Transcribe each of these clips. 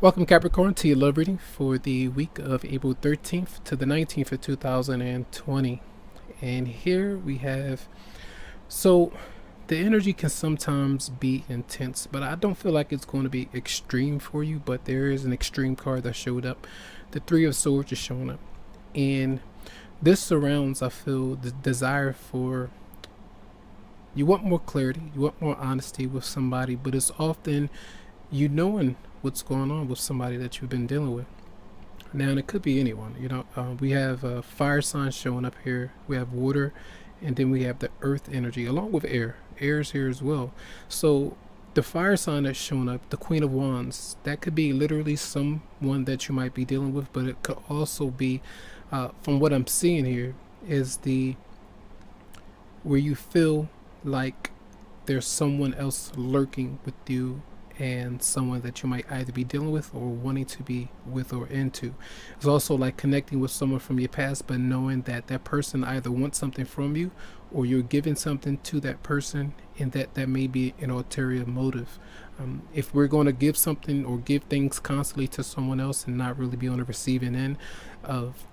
Welcome, Capricorn, to your love reading for the week of April 13th to the 19th of 2020. And here we have, so the energy can sometimes be intense, but I don't feel like it's going to be extreme for you. But there is an extreme card that showed up. The Three of Swords is showing up. And this surrounds, I feel, the desire for, you want more clarity, you want more honesty with somebody, but it's often you knowing what's going on with somebody that you've been dealing with. Now, and it could be anyone. We have fire signs showing up here. We have water, and then we have the earth energy along with air. Air is here as well. So the fire sign that's showing up, the Queen of Wands, that could be literally someone that you might be dealing with, but it could also be, from what I'm seeing here, is the where you feel like there's someone else lurking with you, and someone that you might either be dealing with or wanting to be with or into. It's also like connecting with someone from your past, but knowing that that person either wants something from you or you're giving something to that person, and that may be an ulterior motive. If we're going to give something or give things constantly to someone else and not really be on the receiving end of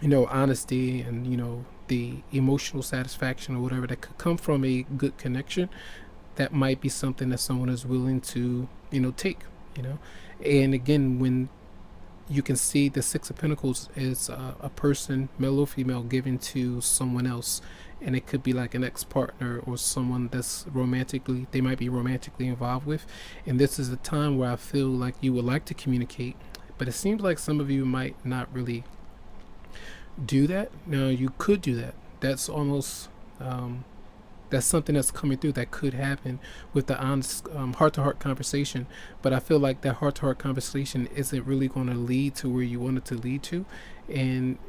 honesty and the emotional satisfaction or whatever that could come from a good connection, that might be something that someone is willing to take. And again, when you can see the Six of Pentacles is a person, male or female, giving to someone else, and it could be like an ex-partner or someone that's they might be romantically involved with. And this is a time where I feel like you would like to communicate, but it seems like some of you might not really do that. Now, you could do that. That's almost that's something that's coming through that could happen with the honest heart-to-heart conversation. But I feel like that heart-to-heart conversation isn't really going to lead to where you want it to lead to. And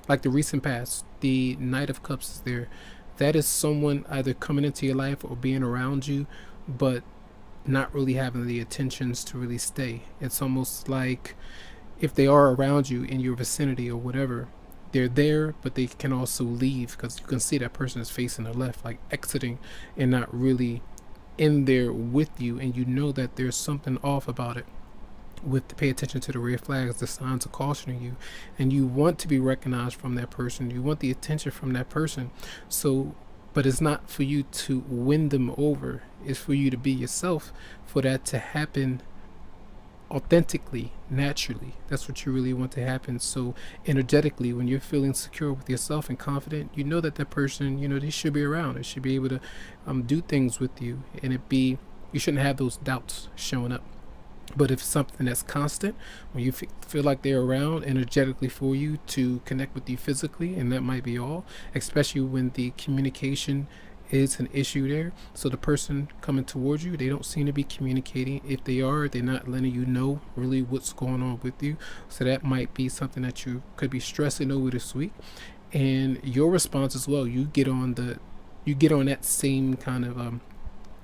like the recent past, the Knight of Cups is there. That is someone either coming into your life or being around you, but not really having the intentions to really stay. It's almost like if they are around you in your vicinity or whatever, they're there, but they can also leave, because you can see that person is facing the left, like exiting and not really in there with you. And you know that there's something off about it. With to pay attention to the red flags, the signs of cautioning you, and you want to be recognized from that person. You want the attention from that person. So, but it's not for you to win them over. It's for you to be yourself, for that to happen authentically, naturally. That's what you really want to happen. So energetically, when you're feeling secure with yourself and confident, you know that that person, they should be around. They should be able to do things with you, and you shouldn't have those doubts showing up. But if something that's constant, when you feel like they're around energetically for you to connect with you physically, and that might be all, especially when the communication is an issue there. So the person coming towards you, they don't seem to be communicating. If they are, they're not letting you know really what's going on with you. So that might be something that you could be stressing over this week. And your response as well, you get on that same kind of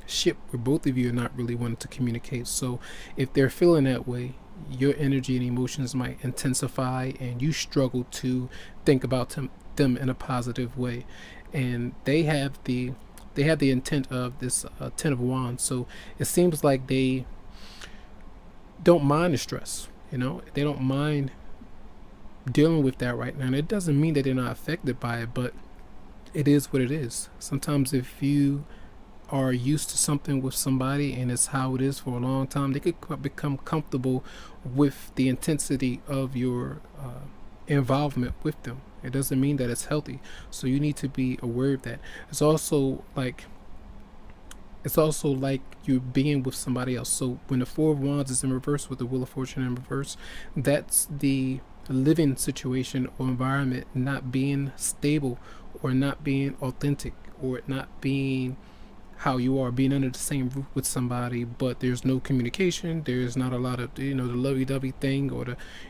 ship where both of you are not really wanting to communicate. So if they're feeling that way, your energy and emotions might intensify, and you struggle to think about them in a positive way. And they have the intent of this Ten of Wands. So it seems like they don't mind the stress. They don't mind dealing with that right now. And it doesn't mean that they're not affected by it, but it is what it is. Sometimes if you are used to something with somebody and it's how it is for a long time, they could become comfortable with the intensity of your involvement with them. It doesn't mean that it's healthy. So you need to be aware of that. It's also like you're being with somebody else. So when the Four of Wands is in reverse with the Wheel of Fortune in reverse, that's the living situation or environment not being stable, or not being authentic, or not being how you are, being under the same roof with somebody, but there's no communication. There's not a lot of the lovey-dovey thing, or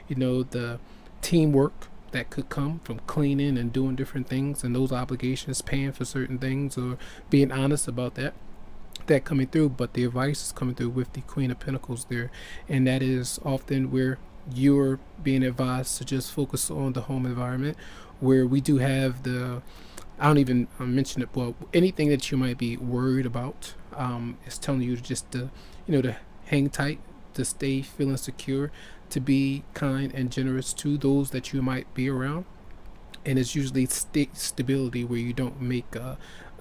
the teamwork that could come from cleaning and doing different things, and those obligations, paying for certain things, or being honest about that coming through. But the advice is coming through with the Queen of Pentacles there, and that is often where you're being advised to just focus on the home environment, where we do have I don't even mention it. Well, anything that you might be worried about is telling you to just to hang tight, to stay feeling secure, to be kind and generous to those that you might be around. And it's usually stability where you don't make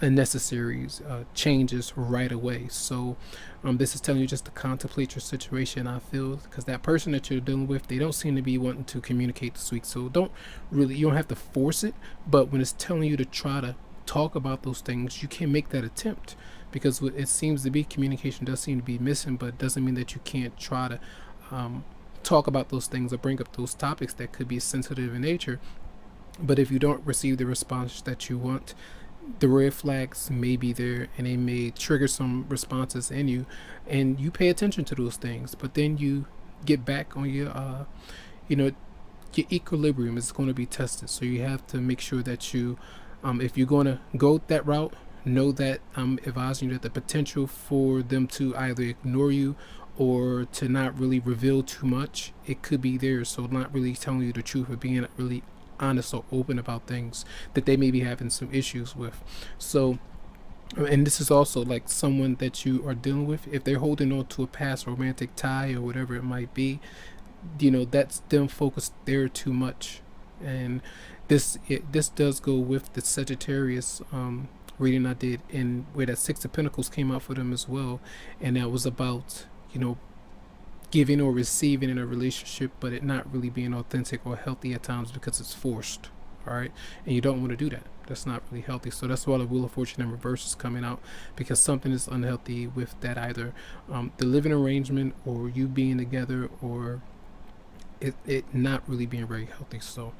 unnecessary changes right away. So this is telling you just to contemplate your situation, I feel, because that person that you're dealing with, they don't seem to be wanting to communicate this week. So you don't have to force it, but when it's telling you to try to talk about those things, you can make that attempt, because what it seems to be, communication does seem to be missing, but it doesn't mean that you can't try to talk about those things or bring up those topics that could be sensitive in nature. But if you don't receive the response that you want, the red flags may be there, and they may trigger some responses in you, and you pay attention to those things. But then you get back on your your equilibrium is going to be tested. So you have to make sure that you, if you're going to go that route, know that I'm advising you that the potential for them to either ignore you or to not really reveal too much, it could be there. So not really telling you the truth or being really honest or open about things that they may be having some issues with. So, and this is also like someone that you are dealing with, if they're holding on to a past romantic tie or whatever it might be, that's them focused there too much. And this does go with the Sagittarius reading I did, in where that Six of Pentacles came out for them as well, and that was about giving or receiving in a relationship, but it not really being authentic or healthy at times because it's forced. All right, and you don't want to do that. That's not really healthy. So that's why the Wheel of Fortune in reverse is coming out, because something is unhealthy with that, either the living arrangement or you being together, or it not really being very healthy. So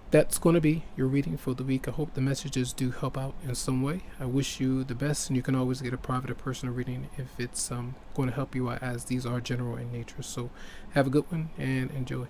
that's going to be your reading for the week. I hope the messages do help out in some way. I wish you the best, and you can always get a private or personal reading if it's going to help you out, as these are general in nature. So have a good one and enjoy.